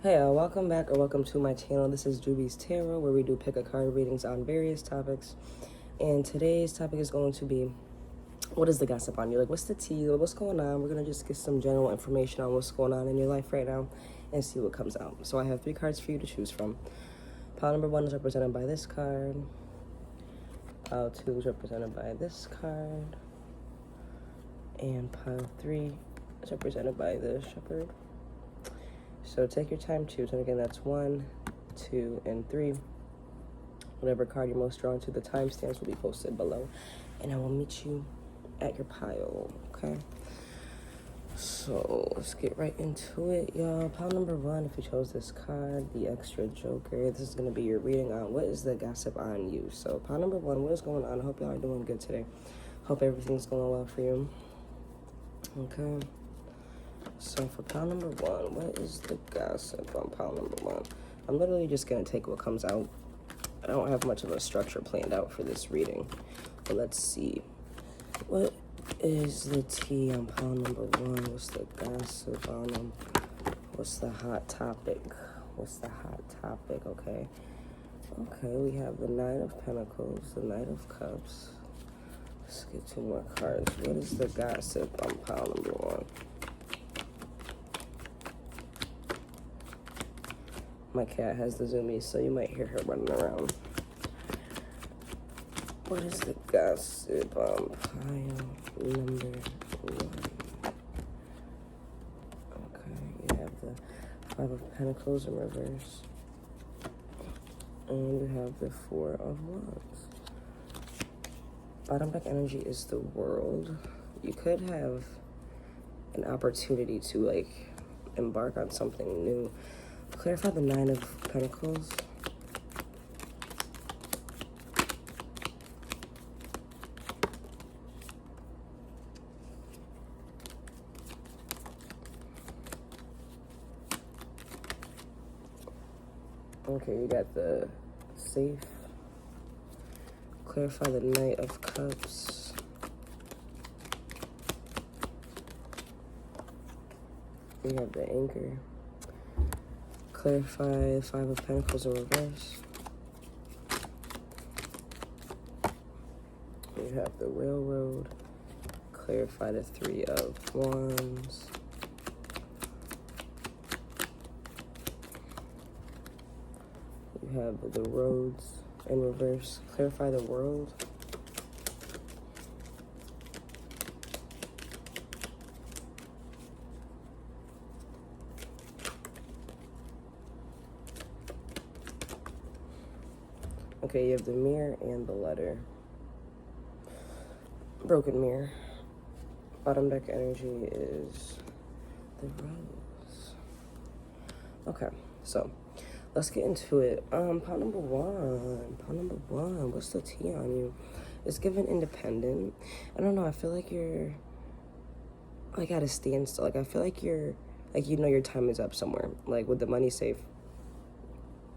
Hey, welcome back or welcome to my channel. This is Juby's Tarot, where we do pick a card readings on various topics. And today's topic is going to be, what is the gossip on you? Like, what's the tea? What's going on? We're going to just get some general information on what's going on in your life right now and see what comes out. So I have 3 cards for you to choose from. Pile number 1 is represented by this card. Pile 2 is represented by this card. And pile 3 is represented by the shepherd. So take your time, choose. And again, that's 1, 2, and 3. Whatever card you're most drawn to, the timestamps will be posted below. And I will meet you at your pile, okay? So let's get right into it, y'all. Pile number 1, if you chose this card, the extra joker, this is going to be your reading on what is the gossip on you. So pile number 1, what is going on? I hope y'all are doing good today. Hope everything's going well for you. Okay. So for pile number 1, what is the gossip on pile number 1? I'm literally just going to take what comes out. I don't have much of a structure planned out for this reading. But let's see. What is the tea on pile number 1? What's the gossip on them? What's the hot topic? What's the hot topic, okay? Okay, we have the Knight of Pentacles, the Knight of Cups. Let's get 2 more cards. What is the gossip on pile number 1? My cat has the zoomies, so you might hear her running around. What is the gossip on pile number 1? Okay, you have the 5 of Pentacles in reverse. And you have the 4 of Wands. Bottom deck energy is the World. You could have an opportunity to, like, embark on something new. Clarify the 9 of Pentacles. Okay, you got the safe. Clarify the Knight of Cups. You have the Anchor. Clarify 5 of Pentacles in reverse. You have the Railroad. Clarify the 3 of Wands. You have the Roads in reverse. Clarify the World. Okay, you have the Mirror and the Letter. Broken Mirror. Bottom deck energy is the Rose. Okay, so let's get into it. Pile number 1. Pile number 1. What's the tea on you? It's given independent. I don't know. I feel like you're like at a standstill. Like I feel like you're like your time is up somewhere. Like with the money safe.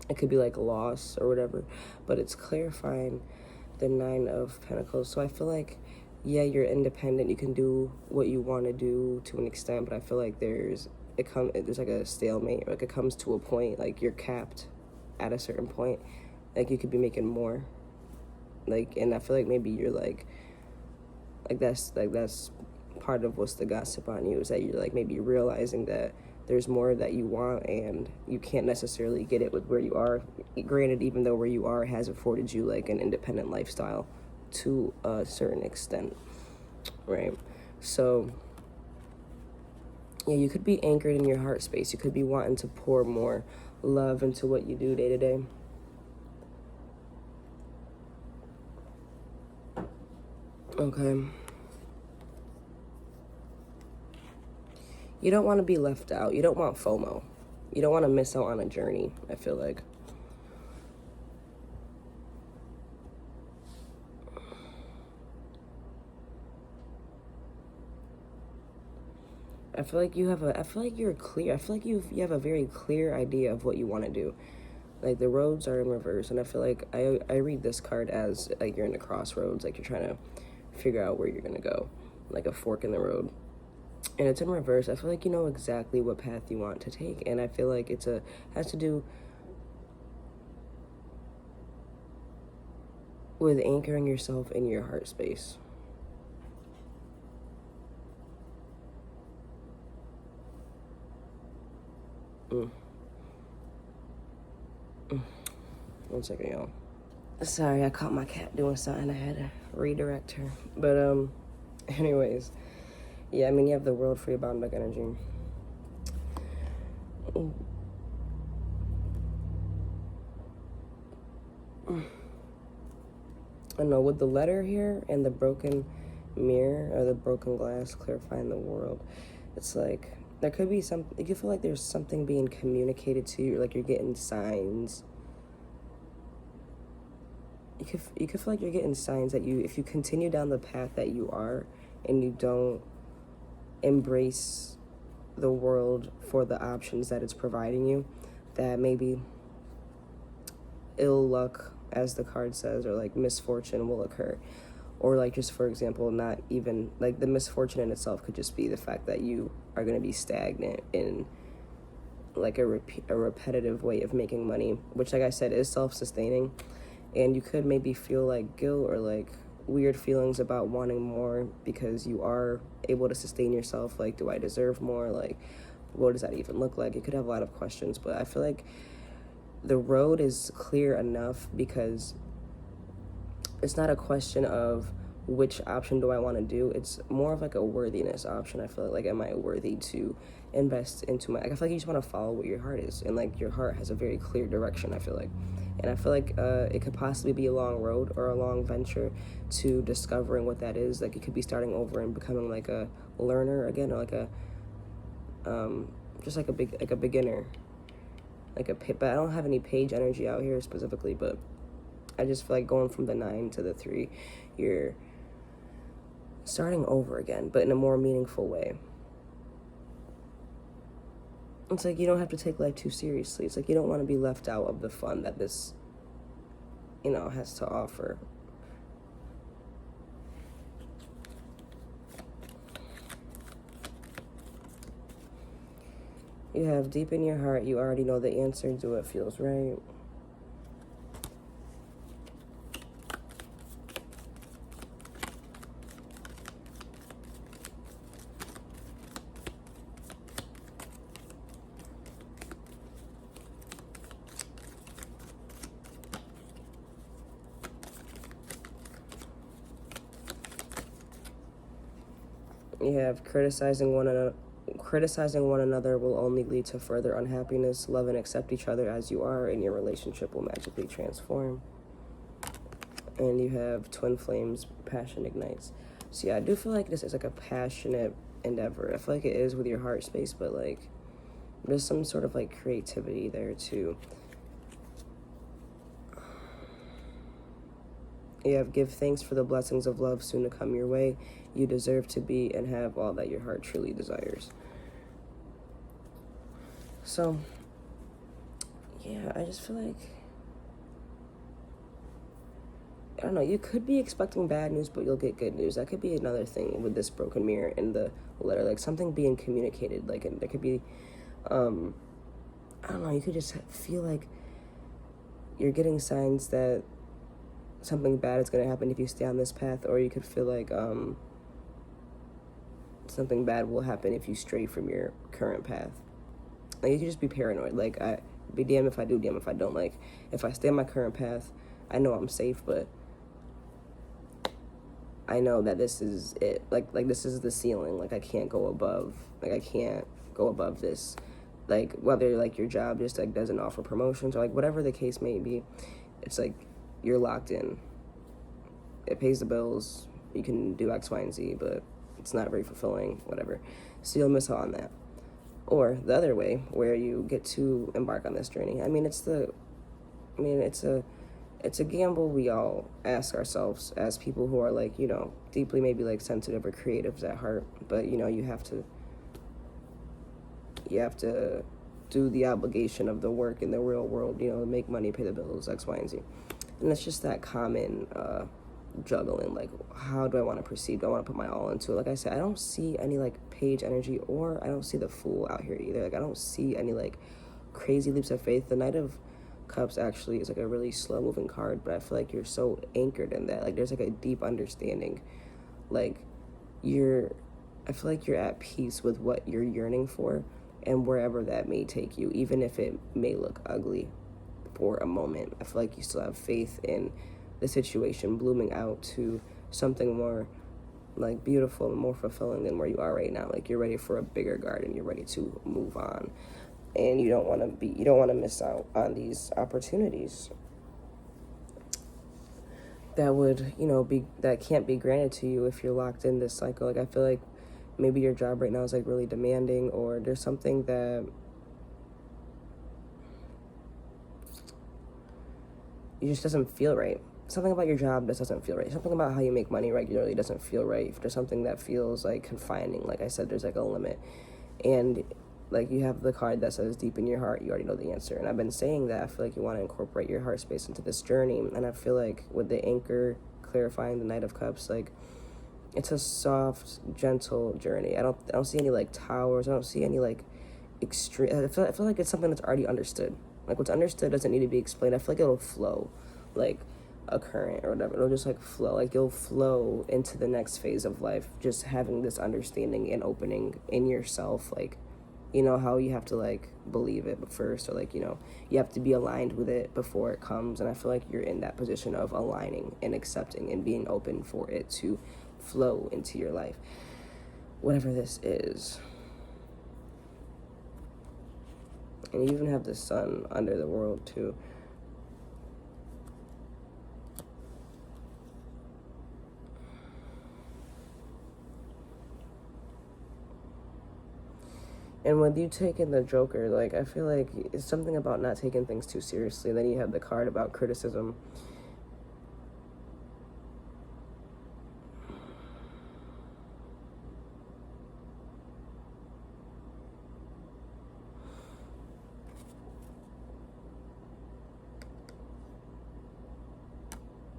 It could be like loss or whatever, but it's clarifying the 9 of Pentacles. So I feel like, yeah, you're independent. You can do what you want to do to an extent, but I feel like there's like a stalemate. Like it comes to a point, like you're capped at a certain point. Like you could be making more. Like, and I feel like maybe you're like that's part of what's the gossip on you, is that you're like maybe realizing that there's more that you want and you can't necessarily get it with where you are. Granted, even though where you are has afforded you like an independent lifestyle to a certain extent, right? So yeah, you could be anchored in your heart space. You could be wanting to pour more love into what you do day to day. Okay. You don't want to be left out. You don't want FOMO. You don't want to miss out on a journey, I feel like. I feel like you're clear. I feel like you have a very clear idea of what you want to do. Like the roads are in reverse, and I feel like I read this card as like you're in the crossroads, like you're trying to figure out where you're going to go, like a fork in the road. and it's in reverse. I feel like you know exactly what path you want to take, and I feel like has to do with anchoring yourself in your heart space. Mm. 1 second, y'all. Sorry, I caught my cat doing something. I had to redirect her. But anyways, yeah, I mean, you have the world for your bottom deck energy. I know with the letter here and the broken mirror or the broken glass clarifying the world, it's like there could be some. You could feel like there's something being communicated to you, like you're getting signs. You could feel like you're getting signs that if you continue down the path that you are, and you don't embrace the world for the options that it's providing you, that maybe ill luck, as the card says, or like misfortune will occur. Or like, just for example, not even like the misfortune in itself could just be the fact that you are going to be stagnant in like a repetitive way of making money, which, like I said, is self-sustaining. And you could maybe feel like guilt or like weird feelings about wanting more because you are able to sustain yourself. Like, do I deserve more? Like, what does that even look like? You could have a lot of questions, but I feel like the road is clear enough because it's not a question of which option do I want to do. It's more of like a worthiness option. I feel like am I worthy to invest into my, I feel like you just want to follow what your heart is, and like your heart has a very clear direction, I feel like. And I feel like it could possibly be a long road or a long venture to discovering what that is. Like, you could be starting over and becoming like a learner again, or like a just like a beginner, but I don't have any page energy out here specifically, but I just feel like going from the 9 to the 3, you're starting over again, but in a more meaningful way. It's like you don't have to take life too seriously. It's like you don't want to be left out of the fun that this, has to offer. You have deep in your heart, you already know the answer, do what feels right. You have criticizing one another will only lead to further unhappiness. Love and accept each other as you are, and your relationship will magically transform. And you have twin flames, passion ignites. So yeah, I do feel like this is like a passionate endeavor. I feel like it is with your heart space, but like there's some sort of like creativity there too. You have give thanks for the blessings of love soon to come your way. You deserve to be and have all that your heart truly desires. So, yeah, I just feel like, I don't know, you could be expecting bad news, but you'll get good news. That could be another thing with this broken mirror in the letter, like something being communicated. Like, and there could be, I don't know, you could just feel like you're getting signs that something bad is going to happen if you stay on this path, or you could feel like something bad will happen if you stray from your current path. Like, you could just be paranoid. Like, I be damned if I do, damned if I don't. Like, if I stay on my current path, I know I'm safe, but I know that this is it. Like this is the ceiling. Like, I can't go above. Like, I can't go above this. Like, whether like your job just like doesn't offer promotions or like whatever the case may be, it's like you're locked in. It pays the bills. You can do X, Y, and Z, but it's not very fulfilling, whatever. So you'll miss out on that. Or the other way, where you get to embark on this journey. It's a gamble we all ask ourselves as people who are like, deeply maybe like sensitive or creatives at heart. But, you have to do the obligation of the work in the real world, make money, pay the bills, X, Y, and Z. And it's just that common juggling, like, how do I want to proceed? Do I want to put my all into it? Like I said, I don't see any, like, page energy, or I don't see the Fool out here either. Like, I don't see any, like, crazy leaps of faith. The Knight of Cups actually is, like, a really slow-moving card, but I feel like you're so anchored in that. Like, there's, like, a deep understanding. Like, I feel like you're at peace with what you're yearning for, and wherever that may take you, even if it may look ugly for a moment. I feel like you still have faith in the situation blooming out to something more, like, beautiful and more fulfilling than where you are right now. Like, you're ready for a bigger garden. You're ready to move on, and you don't want to miss out on these opportunities that would, that can't be granted to you if you're locked in this cycle. Like, I feel like maybe your job right now is, like, really demanding, or there's something that you just doesn't feel right. Something about your job just doesn't feel right. Something about how you make money regularly doesn't feel right. If there's something that feels, like, confining, like I said, there's, like, a limit. And, like, you have the card that says deep in your heart, you already know the answer. And I've been saying that I feel like you want to incorporate your heart space into this journey. And I feel like with the anchor clarifying the Knight of Cups, like, it's a soft, gentle journey. I don't see any, like, towers. I don't see any, like, extreme. I feel like it's something that's already understood. Like, what's understood doesn't need to be explained. I feel like it'll flow, like a current or whatever. It'll just, like, flow. Like, you'll flow into the next phase of life, just having this understanding and opening in yourself. Like, how you have to, like, believe it first, or, like, you have to be aligned with it before it comes. And I feel like you're in that position of aligning and accepting and being open for it to flow into your life, whatever this is. And you even have the Sun under the World too. And with you taking the Joker, like, I feel like it's something about not taking things too seriously. And then you have the card about criticism.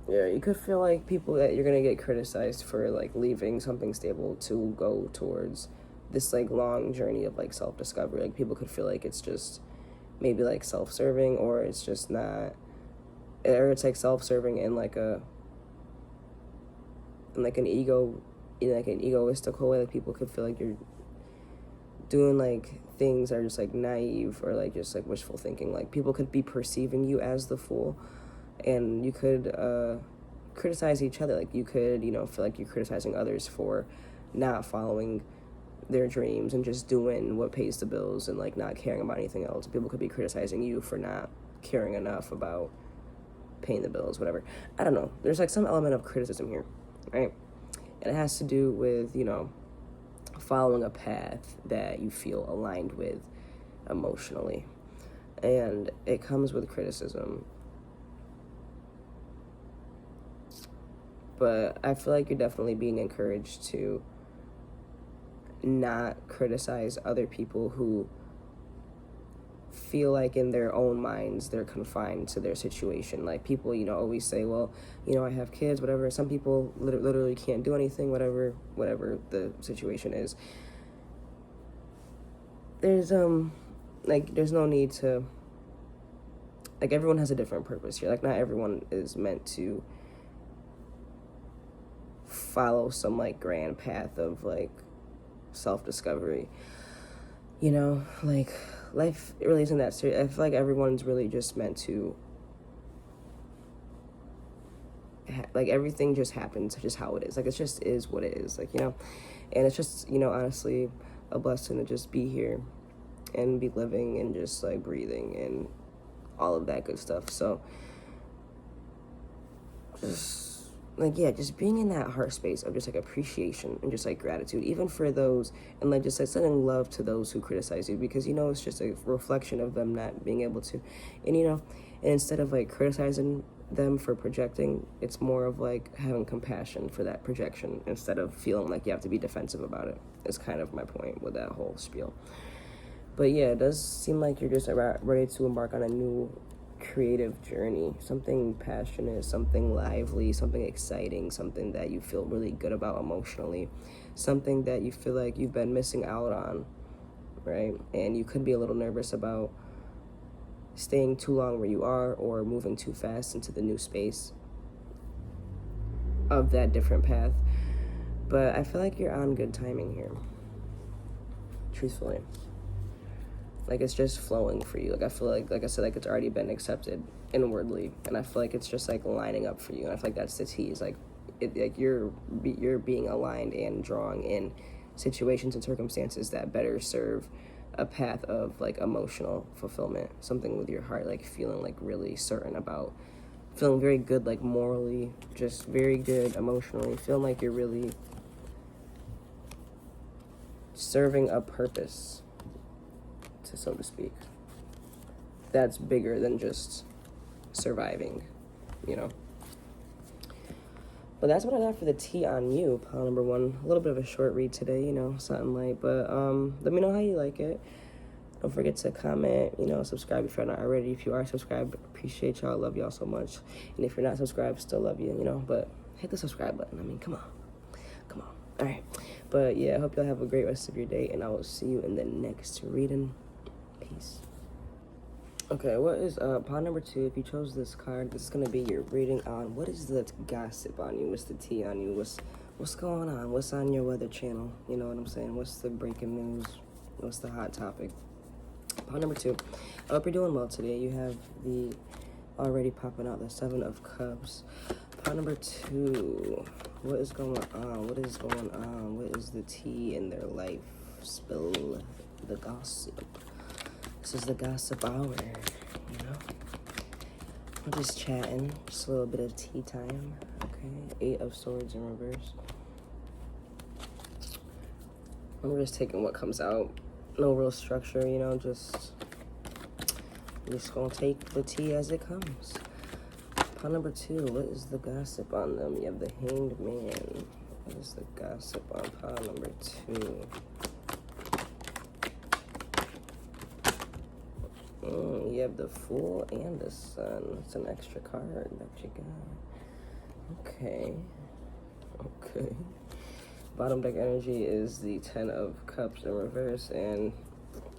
Yeah, you could feel like people that you're gonna get criticized for, like, leaving something stable to go towards this, like, long journey of, like, self-discovery. Like, people could feel like it's just maybe, like, self-serving, or it's just not, or it's, like, self-serving in, like, an egoistical way. Like, people could feel like you're doing, like, things that are just, like, naive, or, like, just, like, wishful thinking. Like, people could be perceiving you as the Fool, and you could criticize each other. Like, you could, feel like you're criticizing others for not following their dreams and just doing what pays the bills, and, like, not caring about anything else. People could be criticizing you for not caring enough about paying the bills, whatever. I don't know. There's, like, some element of criticism here, right? And it has to do with, following a path that you feel aligned with emotionally. And it comes with criticism. But I feel like you're definitely being encouraged to not criticize other people who feel like in their own minds they're confined to their situation. Like, people, always say, well, I have kids, whatever. Some people literally can't do anything, whatever the situation is. There's there's no need to, like, everyone has a different purpose here. Like, not everyone is meant to follow some, like, grand path of, like, self-discovery. Like, life, it really isn't that serious. I feel like everyone's really just meant to like, everything just happens just how it is. Like, it just is what it is. Like, and it's just, honestly, a blessing to just be here and be living and just, like, breathing and all of that good stuff. So just, like, yeah, just being in that heart space of just, like, appreciation and just, like, gratitude, even for those, and, like, just, like, sending love to those who criticize you, because, it's just a reflection of them not being able to, and, and instead of, like, criticizing them for projecting, it's more of, like, having compassion for that projection instead of feeling like you have to be defensive about it, is kind of my point with that whole spiel. But yeah, it does seem like you're just ready to embark on a new creative journey, something passionate, something lively, something exciting, something that you feel really good about emotionally, something that you feel like you've been missing out on, right? And you could be a little nervous about staying too long where you are or moving too fast into the new space of that different path. But I feel like you're on good timing here, truthfully. Like, it's just flowing for you. Like, I feel like I said, like, it's already been accepted inwardly, and I feel like it's just, like, lining up for you, and I feel like that's the tease. Like, you're being aligned and drawing in situations and circumstances that better serve a path of, like, emotional fulfillment, something with your heart, like, feeling, like, really certain about, feeling very good, like, morally, just very good emotionally, feeling like you're really serving a purpose, so to speak, that's bigger than just surviving, you know. But that's what I got for the tea on you, pile number 1. A little bit of a short read today, you know, something light, but let me know how you like it. Don't forget to comment, you know, subscribe if you're not already. If you are subscribed, appreciate y'all, love y'all so much. And if you're not subscribed, still love you, you know, but hit the subscribe button. I mean, come on, all right. But yeah, I hope y'all have a great rest of your day, and I will see you in the next reading. Peace. Okay, what is pile number 2? If you chose this card, this is gonna be your reading on what is the gossip on you, what's the tea on you, what's going on, what's on your weather channel, you know what I'm saying, what's the breaking news, what's the hot topic. Pile number 2, I hope you're doing well today. You have the already popping out the 7 of Cups. Pile number 2, what is going on, what is the tea in their life, spill the gossip. This is the gossip hour, you know? We're just chatting, just a little bit of tea time, okay? 8 of Swords in reverse. I'm just taking what comes out. No real structure, you know, just gonna take the tea as it comes. Pile number 2, what is the gossip on them? You have the Hanged Man. What is the gossip on pile number 2? You have the Fool and the Sun. It's an extra card that you got. Okay. Bottom deck energy is the 10 of Cups in reverse, and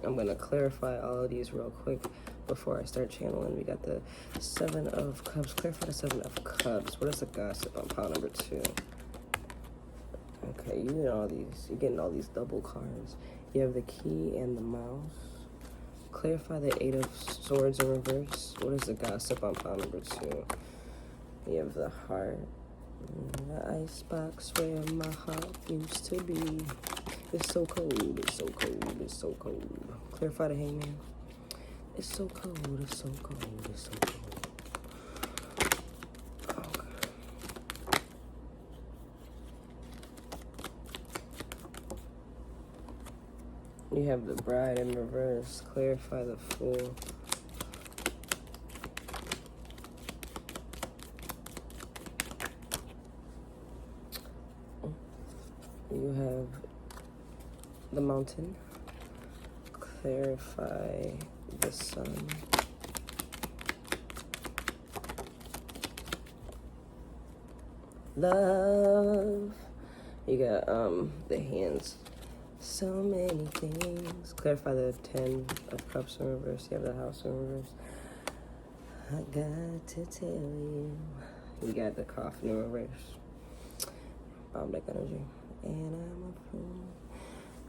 I'm going to clarify all of these real quick before I start channeling. We got the 7 of Cups. Clarify the 7 of Cups. What is the gossip on pile number 2? Okay, you get all these. You're getting all these double cards. You have the Key and the Mouse. Clarify the 8 of Swords in reverse. What is the gossip on pile number 2? You have the Heart. The icebox where my heart used to be. It's so cold, it's so cold, it's so cold. Clarify the Hangman. It's so cold, it's so cold, it's so cold. Okay. You have the Bride in reverse. Clarify the Fool. You have the Mountain. Clarify the Sun. Love. You got the Hands. So many things. Clarify the 10 of Cups in reverse. You have the House in reverse. I got to tell you. You got the Coffin in reverse. Bottom deck energy. And I'm a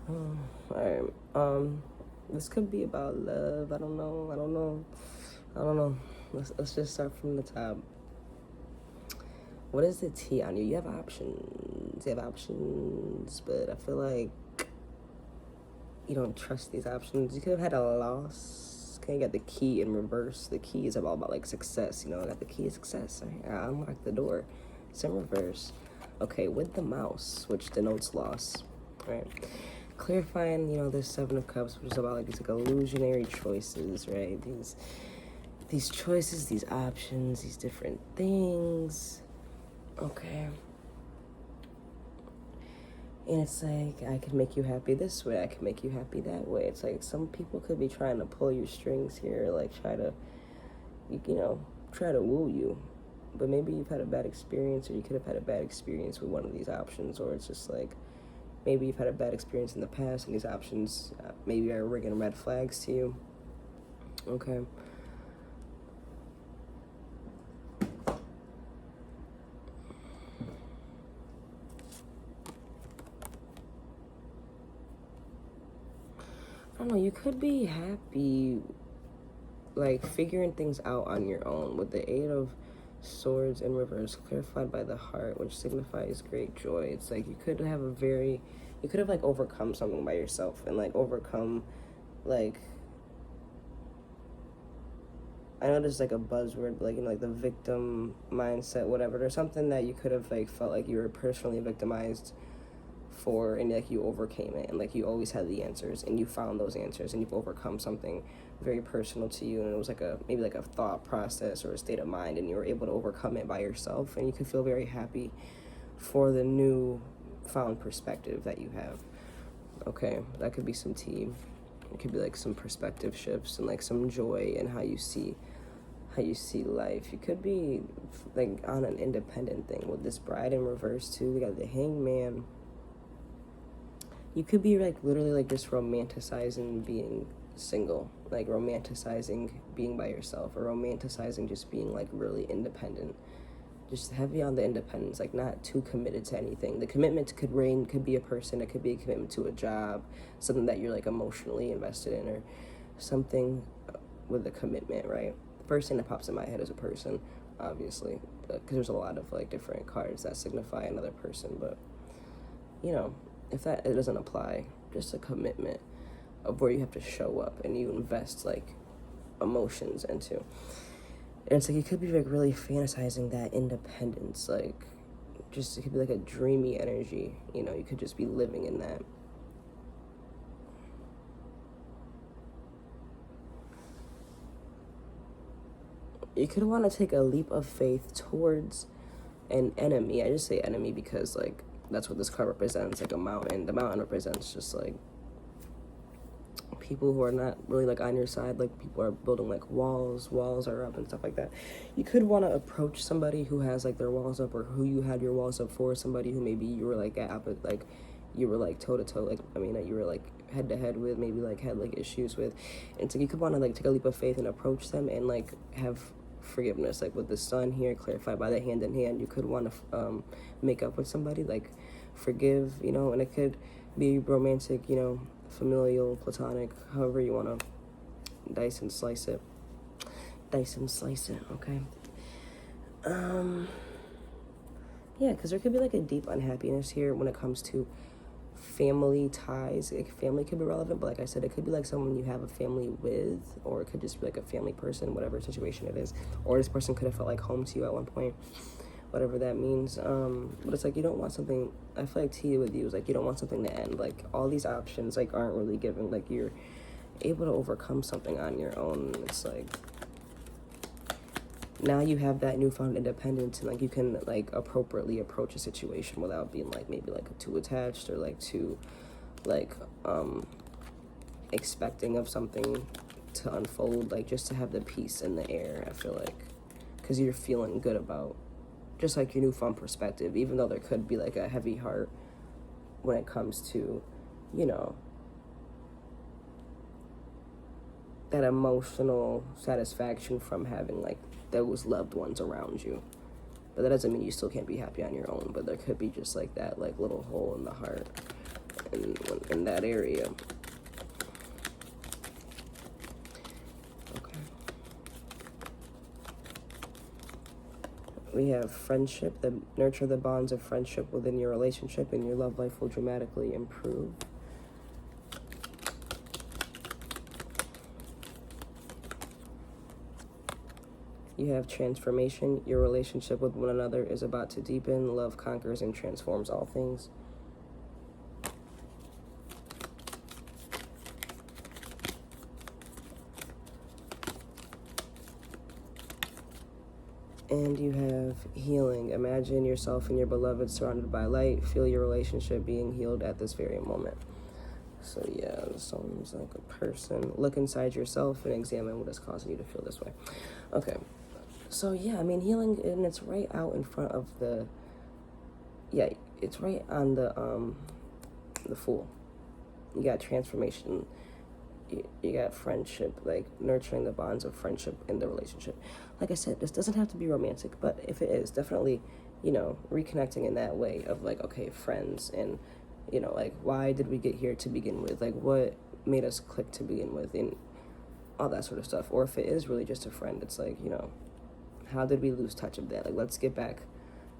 fool. Alright. This could be about love. I don't know. Let's just start from the top. What is the tea on you? You have options. But I feel like you don't trust these options. You could have had a loss. Okay, you got the Key in reverse. The Key is all about like success, you know. I got the Key of success. I unlocked the door. It's in reverse. Okay, with the Mouse, which denotes loss, right? Clarifying, you know, this 7 of Cups, which is about like these like illusionary choices, right? These choices, these options, these different things. Okay. And it's like, I could make you happy this way, I could make you happy that way. It's like some people could be trying to pull your strings here, like try to you know, try to woo you. But maybe you've had a bad experience, or you could have had a bad experience with one of these options, or it's just like maybe you've had a bad experience in the past, and these options maybe are ringing red flags to you. Okay. I don't know, you could be happy, like, figuring things out on your own with the Eight of Swords in reverse, clarified by the heart, which signifies great joy. It's like you could have like overcome something by yourself, and like overcome, like, I know this is like a buzzword, like, you know, like the victim mindset, whatever. There's something that you could have like felt like you were personally victimized for, and like you overcame it, and like you always had the answers, and you found those answers, and you've overcome something very personal to you, and it was like maybe like a thought process or a state of mind, and you were able to overcome it by yourself, and you could feel very happy for the new found perspective that you have. Okay, that could be some tea. It could be like some perspective shifts and like some joy in how you see life. You could be like on an independent thing with this Bride in reverse too. We got the Hangman. You could be like literally like just romanticizing being single, like romanticizing being by yourself, or romanticizing just being like really independent. Just heavy on the independence, like not too committed to anything. The commitment could be a person, it could be a commitment to a job, something that you're like emotionally invested in, or something with a commitment, right? The first thing that pops in my head is a person, obviously, because there's a lot of like different cards that signify another person, but you know, if it doesn't apply, just a commitment of where you have to show up and you invest like emotions into. And it's like you could be like really fantasizing that independence, like just it could be like a dreamy energy, you know, you could just be living in that. You could want to take a leap of faith towards an enemy. I just say enemy because like that's what this card represents, like a mountain. The mountain represents just like people who are not really like on your side, like people are building like walls are up and stuff like that. You could want to approach somebody who has like their walls up, or who you had your walls up for, somebody who maybe you were like like you were like toe to toe, like I mean that you were like head to head with, maybe like had like issues with, and so you could want to like take a leap of faith and approach them and like have forgiveness, like with the sun here clarified by the hand in hand. You could want to make up with somebody, like forgive, you know, and it could be romantic, you know, familial, platonic, however you want to dice and slice it, okay? Yeah, because there could be like a deep unhappiness here when it comes to family ties. Like family could be relevant, but like I said, it could be like someone you have a family with, or it could just be like a family person, whatever situation it is, or this person could have felt like home to you at one point, whatever that means. But it's like you don't want something, I feel like tea with you is like you don't want something to end. Like all these options like aren't really given, like you're able to overcome something on your own. It's like now you have that newfound independence, and like you can like appropriately approach a situation without being like maybe like too attached, or like too like expecting of something to unfold, like just to have the peace in the air. I feel like because you're feeling good about just like your newfound perspective, even though there could be like a heavy heart when it comes to, you know, that emotional satisfaction from having like those loved ones around you. But that doesn't mean you still can't be happy on your own, but there could be just like that like little hole in the heart in that area. Okay. We have friendship, nurture the bonds of friendship within your relationship, and your love life will dramatically improve. You have transformation. Your relationship with one another is about to deepen. Love conquers and transforms all things. And you have healing. Imagine yourself and your beloved surrounded by light. Feel your relationship being healed at this very moment. So So yeah, this sounds like a person. Look inside yourself and examine what is causing you to feel this way. Okay. So yeah, I mean, healing, and it's right out in front of the, yeah, it's right on the Fool. You got transformation. You got friendship, like nurturing the bonds of friendship in the relationship. Like I said, this doesn't have to be romantic, but if it is, definitely, you know, reconnecting in that way of like, okay, friends, and, you know, like, why did we get here to begin with? Like, what made us click to begin with, and all that sort of stuff. Or if it is really just a friend, it's like, you know, how did we lose touch of that? Like, let's get back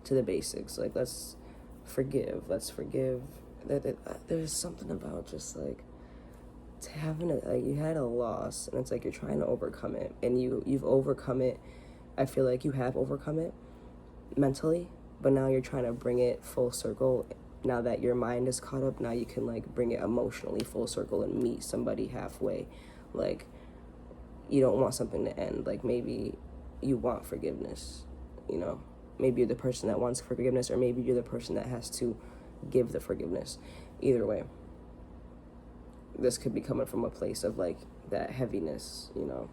to the basics. Like, let's forgive. There's something about just like having it, like, you had a loss, and it's like you're trying to overcome it, and you've overcome it. I feel like you have overcome it mentally, but now you're trying to bring it full circle. Now that your mind is caught up, now you can like bring it emotionally full circle and meet somebody halfway. Like, you don't want something to end. Like, maybe you want forgiveness, you know, maybe you're the person that wants forgiveness, or maybe you're the person that has to give the forgiveness. Either way, this could be coming from a place of like that heaviness, you know.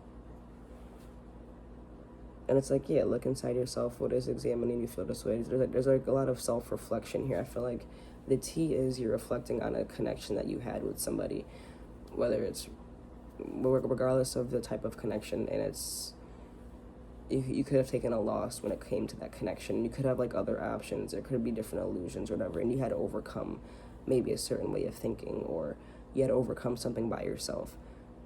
And it's like, yeah, look inside yourself. What is examining you feel this way? There's like a lot of self-reflection here. I feel like the T is you're reflecting on a connection that you had with somebody, whether it's, regardless of the type of connection, and it's, you could have taken a loss when it came to that connection. You could have like other options. There could be different illusions or whatever, and you had to overcome maybe a certain way of thinking, or you had to overcome something by yourself.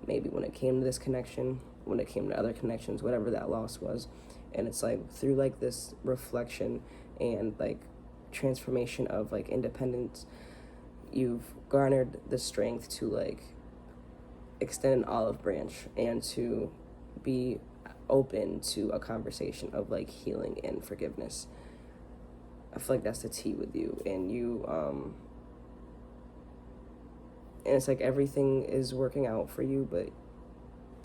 Maybe when it came to this connection, when it came to other connections, whatever that loss was. And it's like through like this reflection and like transformation of like independence, you've garnered the strength to like extend an olive branch and to be open to a conversation of like healing and forgiveness. I feel like that's the T with you, and you and it's like everything is working out for you, but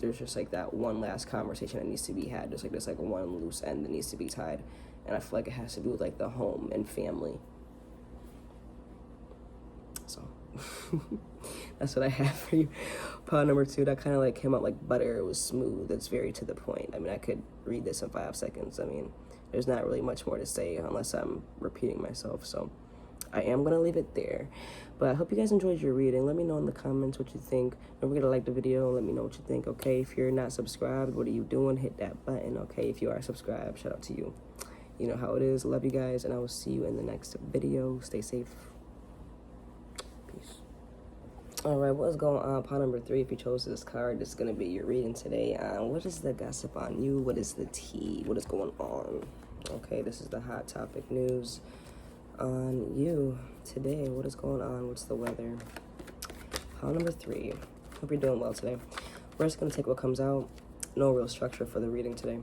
there's just like that one last conversation that needs to be had. There's like one loose end that needs to be tied, and I feel like it has to do with like the home and family. So that's what I have for you. Pile number 2, that kind of like came out like butter. It was smooth. It's very to the point. I mean, I could read this in 5 seconds. I mean, there's not really much more to say unless I'm repeating myself. So I am going to leave it there. But I hope you guys enjoyed your reading. Let me know in the comments what you think. Don't forget to like the video. Let me know what you think, okay? If you're not subscribed, what are you doing? Hit that button, okay? If you are subscribed, shout out to you. You know how it is. Love you guys, and I will see you in the next video. Stay safe. Peace. All right, what's going on? Pile number 3, if you chose this card, this is going to be your reading today. What is the gossip on you? What is the tea? What is going on? Okay, this is the hot topic news on you today. What is going on? What's the weather? Pile number 3. Hope you're doing well today. We're just going to take what comes out. No real structure for the reading today.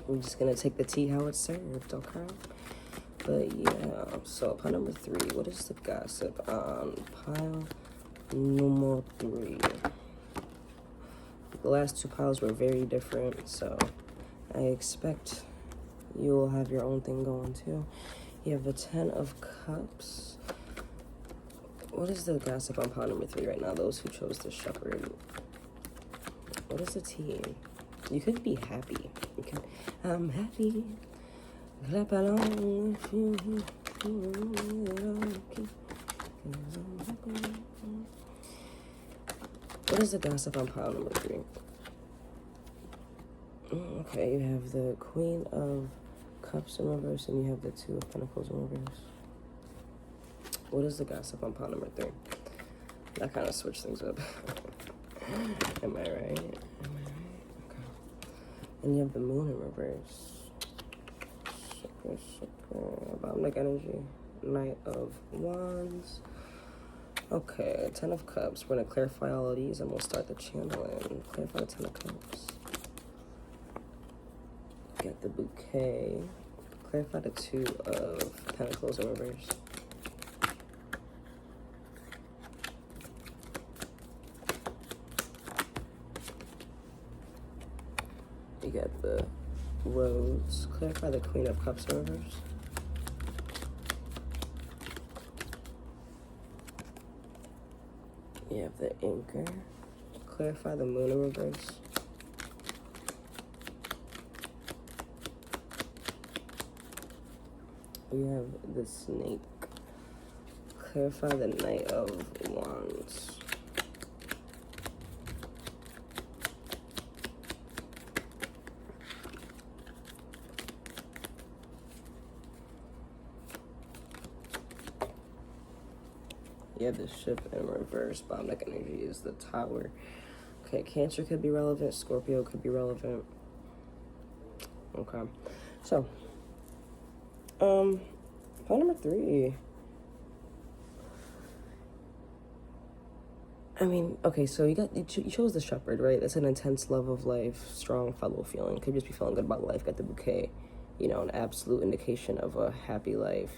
We're just going to take the tea how it's served, okay? But yeah, so pile number 3. What is the gossip on pile number 3? The last 2 piles were very different, so I expect you will have your own thing going too. You have the 10 of Cups. What is the gossip on pile number 3 right now? Those who chose the Shepherd. What is the tea? You could be happy. You can. I'm happy. Clap along if you. What is the gossip on pile number 3? Okay, you have the Queen of Cups in reverse, and you have the 2 of Pentacles in reverse. What is the gossip on pile number 3? That kind of switched things up. Am I right? Okay. And you have the Moon in reverse. Super. Bottom deck energy. Knight of Wands. Okay, 10 of Cups. We're going to clarify all of these, and we'll start the channeling. Clarify the 10 of Cups. Get the Bouquet. Clarify the 2 of Pentacles in reverse. You got the Rose. Clarify the Queen of Cups in reverse. Yeah, the anchor. Clarify the moon in reverse. We have the snake. Clarify the Knight of Wands. Yeah, the ship in reverse. Bottom deck energy is the Tower. Okay, Cancer could be relevant. Scorpio could be relevant. Okay. So, point number 3. I mean, okay, so you chose the Shepherd, right? That's an intense love of life, strong fellow feeling. Could just be feeling good about life. Got the Bouquet, an absolute indication of a happy life,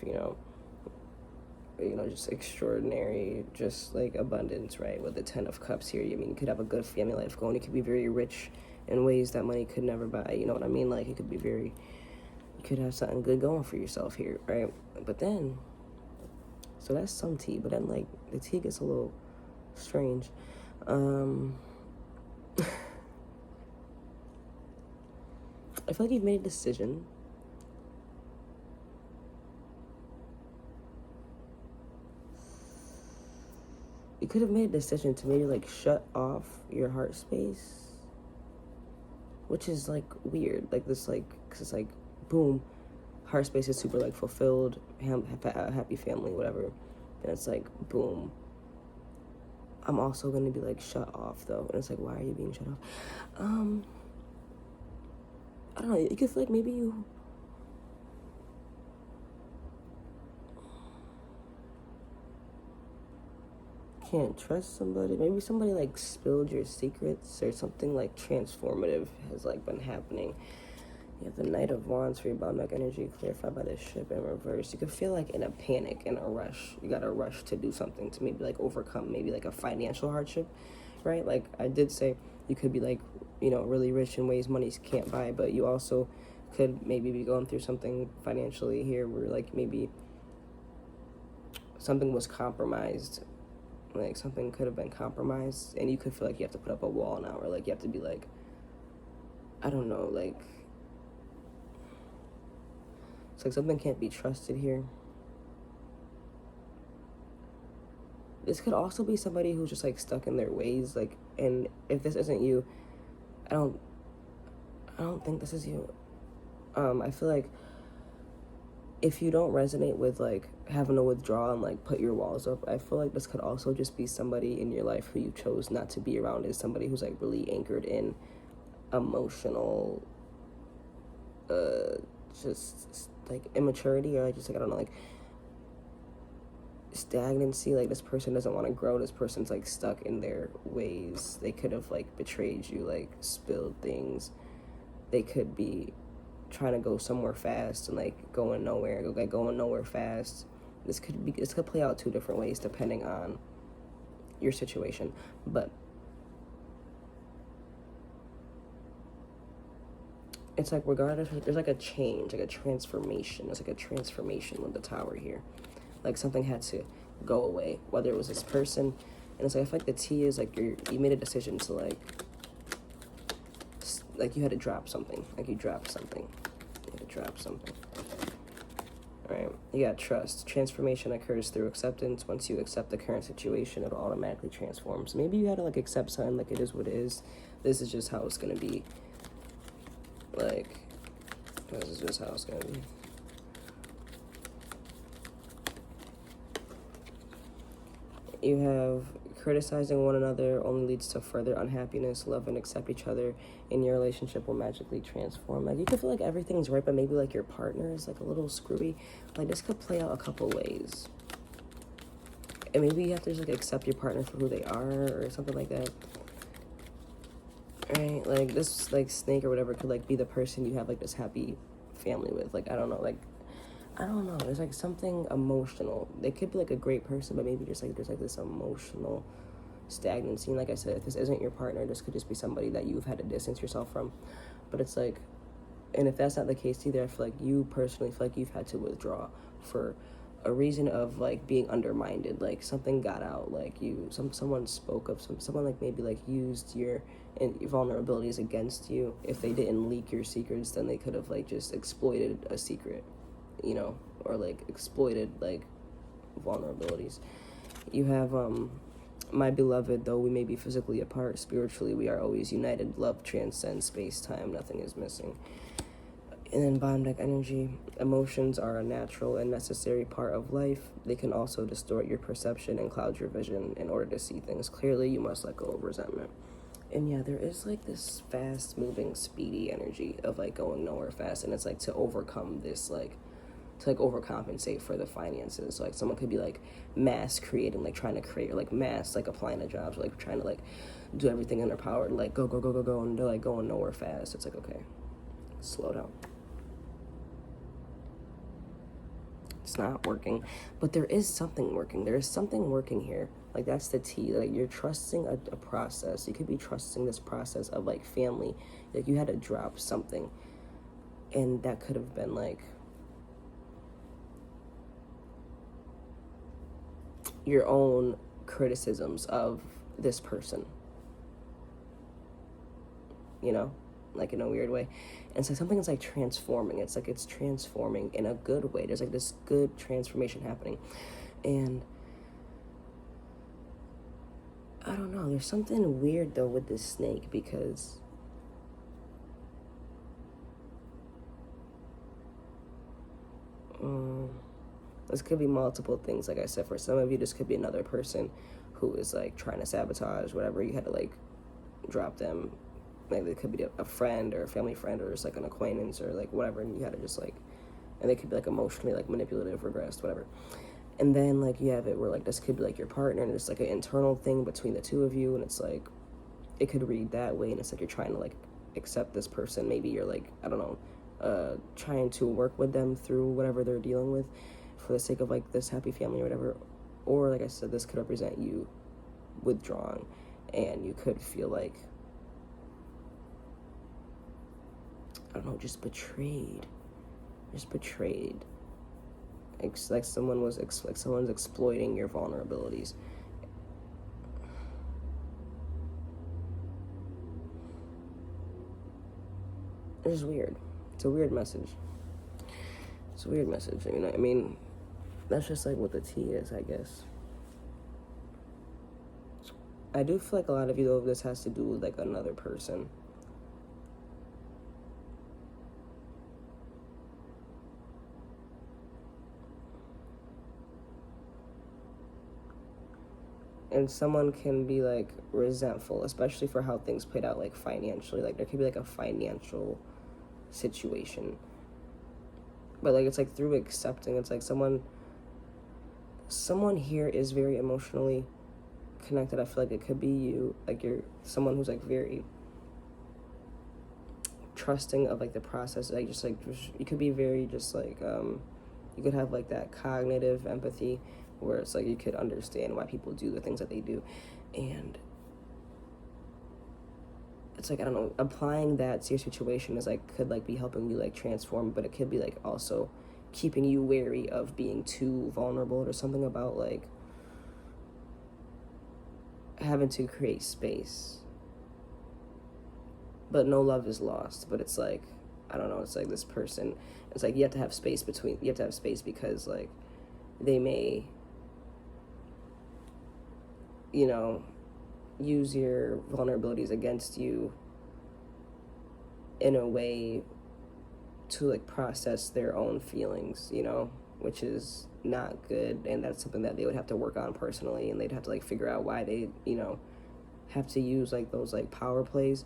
just extraordinary, just like abundance, right? With the 10 of Cups here, you could have a good family life going. You could be very rich in ways that money could never buy. You know what I mean? Like, you could have something good going for yourself here, right? But then, so that's some tea. But then, like, the tea gets a little strange. I feel like you've made a decision. You could have made a decision to maybe, like, shut off your heart space, which is, like, weird. Like, this, like, because it's, like, boom, heart space is super, like, fulfilled, happy family, whatever. And it's, like, boom, I'm also going to be, like, shut off, though. And it's, like, why are you being shut off? I don't know. You could feel like maybe you... can't trust somebody. Maybe somebody like spilled your secrets, or something like transformative has like been happening. You have the Knight of Wands for your bottom deck energy, clarified by the ship in reverse. You could feel like in a panic, in a rush. You got a rush to do something to maybe like overcome maybe like a financial hardship, right? Like I did say, you could be like, really rich in ways money can't buy, but you also could maybe be going through something financially here where like maybe something was compromised. Like, something could have been compromised, and you could feel like you have to put up a wall now, or, like, you have to be, like, I don't know, like, it's like something can't be trusted here. This could also be somebody who's just, like, stuck in their ways, like, and if this isn't you, I don't think this is you. I feel like if you don't resonate with, like, having to withdraw and, like, put your walls up, I feel like this could also just be somebody in your life who you chose not to be around, is somebody who's, like, really anchored in emotional, just, like, immaturity, or, like, just, like, I don't know, like, stagnancy. Like, this person doesn't want to grow. This person's, like, stuck in their ways. They could have, like, betrayed you, like, spilled things. They could be trying to go somewhere fast and like going nowhere fast. This could play out 2 different ways depending on your situation, but it's like regardless, there's like a change, like a transformation. There's like a transformation with the Tower here. Like something had to go away, whether it was this person, and it's like I feel like the T is like you made a decision to like you had to drop something. Like you dropped something. You had to drop something. Alright, you got trust. Transformation occurs through acceptance. Once you accept the current situation, it'll automatically transform. So maybe you had to like accept something, like it is what it is. This is just how it's gonna be. Like, this is just how it's gonna be. You have criticizing one another only leads to further unhappiness. Love and accept each other in your relationship will magically transform. Like, you could feel like everything's right, but maybe like your partner is like a little screwy. Like, this could play out a couple ways. And maybe you have to just like accept your partner for who they are or something like that. Right? Like, this like snake or whatever could like be the person you have like this happy family with. Like, I don't know, like, I don't know. There's like something emotional. They could be like a great person, but maybe just like there's like this emotional stagnancy. And like I said, if this isn't your partner, this could just be somebody that you've had to distance yourself from. But it's like, and if that's not the case either, I feel like you personally feel like you've had to withdraw for a reason of like being undermined, like something got out, like someone spoke up, someone like maybe like used your vulnerabilities against you. If they didn't leak your secrets, then they could have like just exploited a secret, or like exploited like vulnerabilities. You have my beloved, though we may be physically apart, spiritually we are always united. Love transcends space-time, nothing is missing. And then bottom deck energy, emotions are a natural and necessary part of life. They can also distort your perception and cloud your vision. In order to see things clearly, you must let go of resentment. And yeah, there is like this fast moving, speedy energy of like going nowhere fast. And it's like to overcome this, like to like overcompensate for the finances. So like someone could be like mass creating, like trying to create, or like mass like applying to jobs, or like trying to like do everything in their power to like go, and they're like going nowhere fast. It's like, okay, slow down. It's not working, but there is something working. There is something working here. Like that's the T. Like you're trusting a process. You could be trusting this process of like family. Like you had to drop something, and that could have been like your own criticisms of this person, like in a weird way. And so something is like transforming. It's like it's transforming in a good way. There's like this good transformation happening. And I don't know, there's something weird though with this snake, because this could be multiple things. Like I said, for some of you, this could be another person who is like trying to sabotage whatever. You had to like drop them. Like it could be a friend or a family friend or just like an acquaintance or like whatever, and you had to just like, and they could be like emotionally like manipulative, regressed, whatever. And then like you have it where like this could be like your partner, and it's like an internal thing between the two of you, and it's like it could read that way, and it's like you're trying to like accept this person. Maybe you're like, I don't know, trying to work with them through whatever they're dealing with for the sake of like this happy family or whatever. Or like I said, this could represent you withdrawing, and you could feel like, I don't know, just betrayed. Like someone's exploiting your vulnerabilities. It's just weird. It's a weird message. I mean, that's just like what the T is, I guess. I do feel like a lot of you, though, this has to do with like another person. And someone can be like resentful, especially for how things played out, like financially. Like there could be like a financial situation, but like it's like through accepting. It's like someone here is very emotionally connected. I feel like it could be you. Like you're someone who's like very trusting of like the process. Like just you could be very just like you could have like that cognitive empathy, where it's like you could understand why people do the things that they do. And it's like, I don't know, applying that to your situation is like, could like be helping you like transform, but it could be like also keeping you wary of being too vulnerable. Or something about like having to create space, but no love is lost. But it's like, I don't know, it's like this person, it's like you have to have space because like they may, use your vulnerabilities against you in a way to like process their own feelings, which is not good. And that's something that they would have to work on personally, and they'd have to like figure out why they, have to use like those like power plays.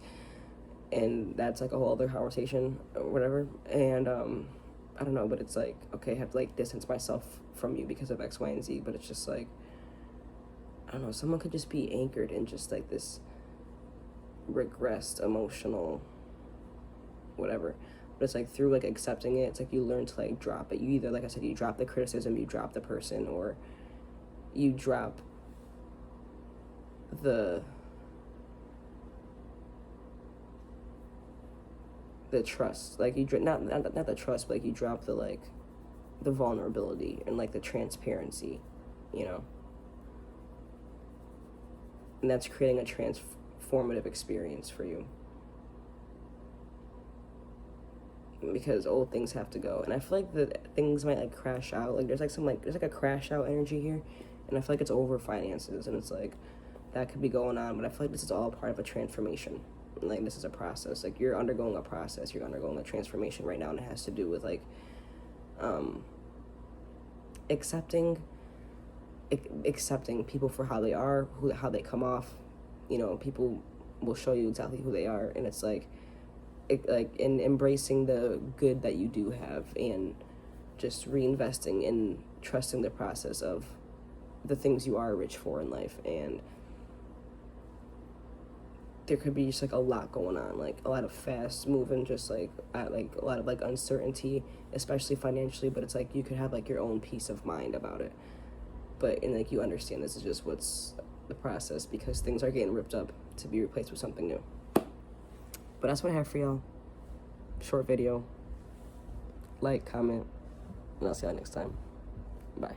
And that's like a whole other conversation or whatever. And I don't know, but it's like, okay, I have to like distance myself from you because of X, Y, and Z. But it's just like, I don't know, someone could just be anchored in just like this regressed emotional whatever. But it's like through like accepting it, it's like you learn to like drop it. You either, like I said, you drop the criticism, you drop the person, or you drop the trust. Like you not the trust, but like you drop the like the vulnerability and like the transparency, you know. And that's creating a transformative experience for you. Because old things have to go. And I feel like that things might like crash out. Like there's like a crash out energy here. And I feel like it's over finances, and it's like that could be going on, but I feel like this is all part of a transformation. Like this is a process. Like you're undergoing a process, you're undergoing a transformation right now, and it has to do with like accepting people for how they are, how they come off. You know, people will show you exactly who they are, and it's like in embracing the good that you do have, and just reinvesting in trusting the process of the things you are rich for in life. And there could be just like a lot going on, like a lot of fast moving, just like a lot of like uncertainty, especially financially, but it's like you could have like your own peace of mind about it. But and like you understand this is just what's the process, because things are getting ripped up to be replaced with something new. But that's what I have for y'all. Short video. Like, comment, and I'll see y'all next time. Bye.